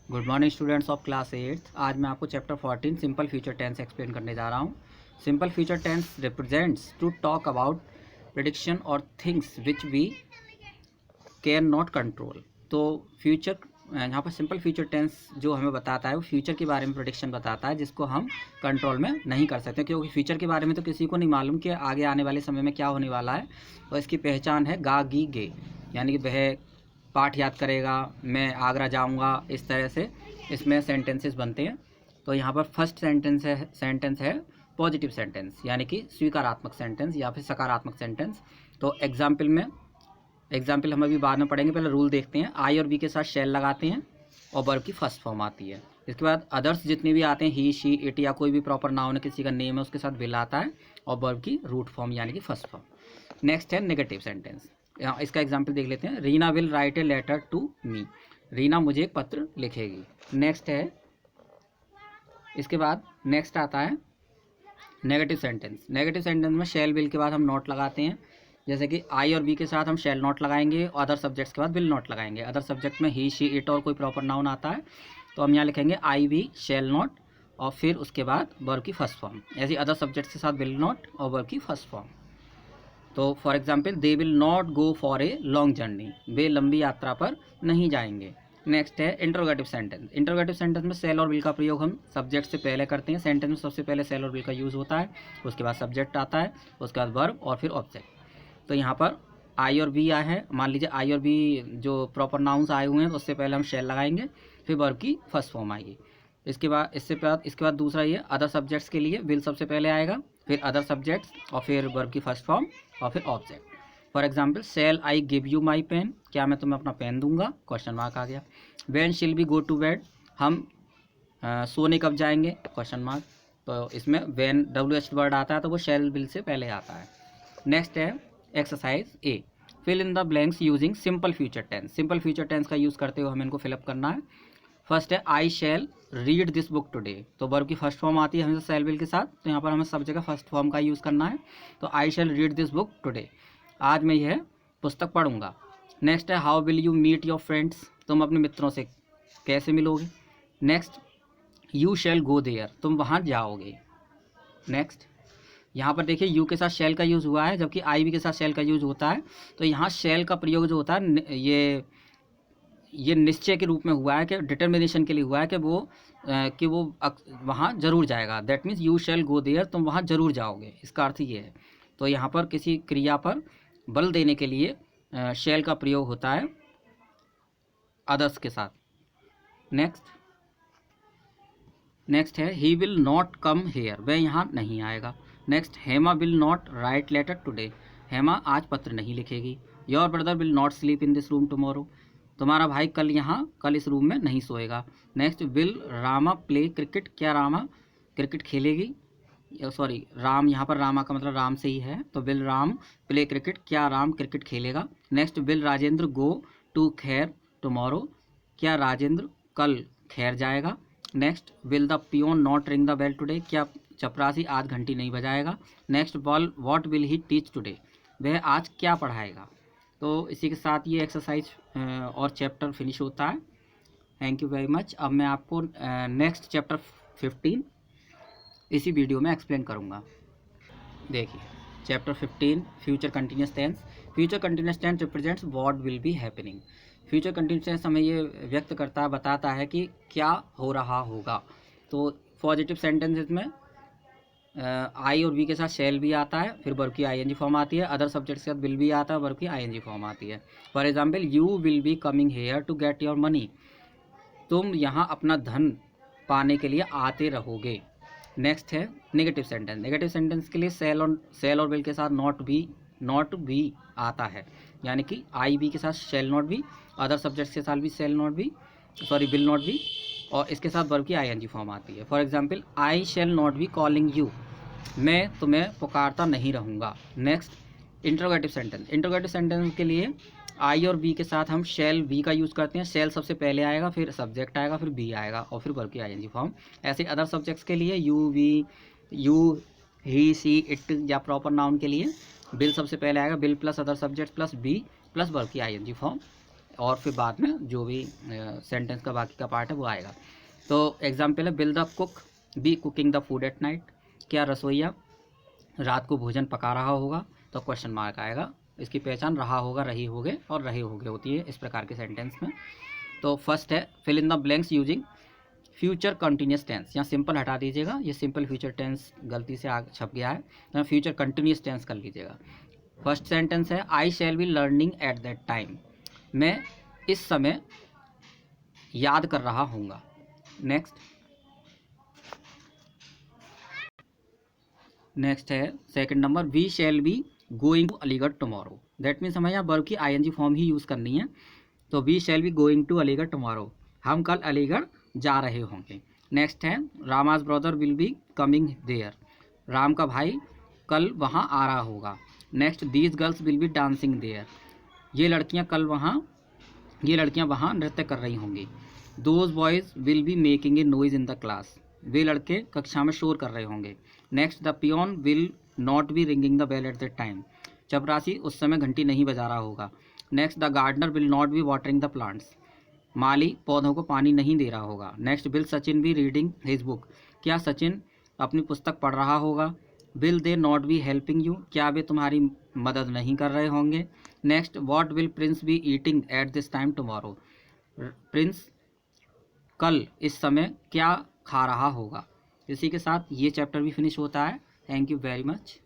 Good morning students of class 8। आज मैं आपको chapter 14 simple future tense explain करने जा रहा हूँ। Simple future tense represents to talk about prediction और things which we can not control. तो फ्यूचर यहाँ पर सिंपल फ्यूचर टेंस जो हमें बताता है वो फ्यूचर के बारे में प्रेडिक्शन बताता है जिसको हम कंट्रोल में नहीं कर सकते, क्योंकि फ्यूचर के बारे में तो किसी को नहीं मालूम कि आगे आने वाले समय में क्या होने वाला है। तो इसकी पहचान है गा गी गे, यानी कि वह पाठ याद करेगा, मैं आगरा जाऊंगा, इस तरह से इसमें सेंटेंसेस बनते हैं। तो यहाँ पर फर्स्ट सेंटेंस है पॉजिटिव सेंटेंस, यानी कि स्वीकारात्मक सेंटेंस या फिर सकारात्मक सेंटेंस। तो एग्जाम्पल हम अभी बाद में पढ़ेंगे, पहले रूल देखते हैं। आई और बी के साथ शैल लगाते हैं और वर्ब की फर्स्ट फॉर्म आती है। इसके बाद अदर्स जितने भी आते हैं, ही शी इट या कोई भी प्रॉपर नाउन है, किसी का नेम है, उसके साथ विल आता है और वर्ब की रूट फॉर्म यानी कि फर्स्ट फॉर्म। नेक्स्ट है नेगेटिव सेंटेंस। इसका एग्जाम्पल देख लेते हैं। Reena will write a letter to me, Reena मुझे एक पत्र लिखेगी। नेक्स्ट है, इसके बाद नेक्स्ट आता है नेगेटिव सेंटेंस। नेगेटिव सेंटेंस में शैल विल के बाद हम नॉट लगाते हैं, जैसे कि आई और बी के साथ हम शैल नॉट लगाएंगे और अदर सब्जेक्ट्स के बाद विल नॉट लगाएंगे। अदर सब्जेक्ट में ही शी इट और कोई प्रॉपर नाउन आता है तो हम यहाँ लिखेंगे आई वी शैल नॉट और फिर उसके बाद वर्ब की फर्स्ट फॉर्म। ऐसे अदर सब्जेक्ट्स के साथ विल नॉट और वर्ब की फर्स्ट फॉर्म। तो for example they will not go for a long journey, वे लंबी यात्रा पर नहीं जाएंगे। नेक्स्ट है इंटरोगेटिव सेंटेंस। इंटरोगेटिव सेंटेंस में सेल और विल का प्रयोग हम सब्जेक्ट से पहले करते हैं। सेंटेंस में सबसे पहले सेल और विल का यूज़ होता है, उसके बाद सब्जेक्ट आता है, उसके बाद वर्ब और फिर ऑब्जेक्ट। तो यहाँ पर आई और बी आया है, मान लीजिए आई और बी जो प्रॉपर नाउन्स आए हुए हैं तो उससे पहले हम शैल लगाएंगे, फिर वर्ब की फर्स्ट फॉर्म आएगी। इसके बाद दूसरा ये अदर सब्जेक्ट्स के लिए विल सबसे पहले आएगा, फिर अदर सब्जेक्ट्स और फिर वर्ब की फर्स्ट फॉर्म और फिर object. For example shall I give you my pen, क्या मैं तुम्हें अपना पेन दूंगा, क्वेश्चन मार्क आ गया। व्हेन शिल बी गो टू बेड, हम सोने कब जाएंगे, क्वेश्चन मार्क। तो इसमें व्हेन WH वर्ड आता है तो वो शेल विल से पहले आता है। नेक्स्ट है exercise A, fill in the blanks using simple future tense. Simple future tense का यूज़ करते हुए हमें इनको फिलअप करना है। फर्स्ट है I shall read this book today, तो वर्ब की फर्स्ट फॉर्म आती है हमेशा शैल विल के साथ, तो यहाँ पर हमें सब जगह फर्स्ट फॉर्म का यूज़ करना है। तो I shall read this book today, आज मैं यह पुस्तक पढ़ूंगा। नेक्स्ट है how will you meet your friends, तुम अपने मित्रों से कैसे मिलोगे। Next you shall go there, तुम वहाँ जाओगे। नेक्स्ट यहाँ पर देखिए यू के साथ शैल का यूज़ हुआ है जबकि आई भी के साथ शैल का यूज़ होता है, तो यहाँ शैल का प्रयोग जो होता है ये निश्चय के रूप में हुआ है, कि डिटर्मिनेशन के लिए हुआ है कि वो वहाँ जरूर जाएगा। That means you shall go there, तुम वहाँ जरूर जाओगे, इसका अर्थ ये है। तो यहाँ पर किसी क्रिया पर बल देने के लिए शैल का प्रयोग होता है अदर्स के साथ। नेक्स्ट है he will not come here, वह यहाँ नहीं आएगा। Next Hema will not write letter today, Hema आज पत्र नहीं लिखेगी। Your brother will not sleep in this room tomorrow, तुम्हारा भाई कल इस रूम में नहीं सोएगा। Next will Rama play cricket, क्या रामा क्रिकेट खेलेगी, सॉरी राम, यहाँ पर रामा का मतलब राम से ही है, तो विल राम प्ले क्रिकेट, क्या राम क्रिकेट खेलेगा। Next will Rajendra go to Khair tomorrow, क्या राजेंद्र कल खैर जाएगा। Next will the peon not ring the bell today, क्या चपरासी आज घंटी नहीं बजाएगा। Next what will he teach today, वह आज क्या पढ़ाएगा। तो इसी के साथ ये एक्सरसाइज और चैप्टर फिनिश होता है। Thank you very much. अब मैं आपको नेक्स्ट चैप्टर 15 इसी वीडियो में एक्सप्लेन करूँगा। देखिए chapter 15 future continuous tense. Future continuous tense represents what will be happening. Future continuous tense हमें ये व्यक्त करता है, बताता है कि क्या हो रहा होगा। तो पॉजिटिव सेंटेंसेस में आई और बी के साथ शैल भी आता है, फिर वर्ब की आईएनजी फॉर्म आती है। अदर सब्जेक्ट के साथ विल भी आता है, वर्ब की आईएनजी फॉर्म आती है। For example you will be coming here to get your money, तुम यहाँ अपना धन पाने के लिए आते रहोगे। नेक्स्ट है नेगेटिव सेंटेंस। नेगेटिव सेंटेंस के लिए सेल और विल के साथ नॉट भी आता है, यानी कि आई बी के साथ शैल नॉट भी, अदर सब्जेक्ट्स के साथ भी विल नॉट भी, और इसके साथ वर्ब की आईएनजी फॉर्म आती है। For example I shall not be calling you, मैं तुम्हें पुकारता नहीं रहूँगा। Next interrogative sentence. Interrogative sentence के लिए आई और बी के साथ हम शैल बी का यूज़ करते हैं। शैल सबसे पहले आएगा, फिर सब्जेक्ट आएगा, फिर बी आएगा और फिर वर्ब की आईएनजी फॉर्म। ऐसे अदर सब्जेक्ट्स के लिए यू ही सी इट या प्रॉपर नाउन के लिए बिल सबसे पहले आएगा, Bill plus other subject plus be plus verb की आईएनजी फॉर्म। और फिर बाद में जो भी सेंटेंस का बाकी का पार्ट है वो आएगा। तो एग्जाम्पल है, will the cook be cooking the food at night, क्या रसोईया रात को भोजन पका रहा होगा, तो क्वेश्चन मार्क आएगा। इसकी पहचान रहा होगा, रही होगे और रहे होगे होती है इस प्रकार के सेंटेंस में। तो फर्स्ट है fill in the blanks using future continuous tense. यहाँ सिंपल हटा दीजिएगा, ये सिंपल फ्यूचर टेंस गलती से आगे छप गया है, यहाँ फ्यूचर कंटिन्यूस टेंस कर लीजिएगा। फर्स्ट सेंटेंस है, I shall be learning at that time, मैं इस समय याद कर रहा हूँगा। नेक्स्ट है second number, we shall be going to Aligarh tomorrow. That means हमें यहाँ वर्ब की आईएनजी फॉर्म ही यूज़ करनी है। तो we shall be going to Aligarh tomorrow, हम कल अलीगढ़ जा रहे होंगे। नेक्स्ट है, Rama's brother will be coming there, Ram का भाई कल वहाँ आ रहा होगा। Next, these girls will be dancing there, ये लड़कियाँ वहाँ नृत्य कर रही होंगी। Those boys will be making a noise in the class, वे लड़के कक्षा में शोर कर रहे होंगे। Next, the peon will not B ringing the bell at the time, चपरासी उस समय घंटी नहीं बजा रहा होगा। Next, the gardener will not be watering the plants, माली पौधों को पानी नहीं दे रहा होगा। Next, will Sachin be reading his book, क्या सचिन अपनी पुस्तक पढ़ रहा होगा। Will they not be helping you, क्या वे तुम्हारी मदद नहीं कर रहे होंगे। Next, what will Prince be eating at this time tomorrow, Prince कल इस समय क्या खा रहा होगा। इसी के साथ ये चैप्टर भी फिनिश होता है। Thank you very much.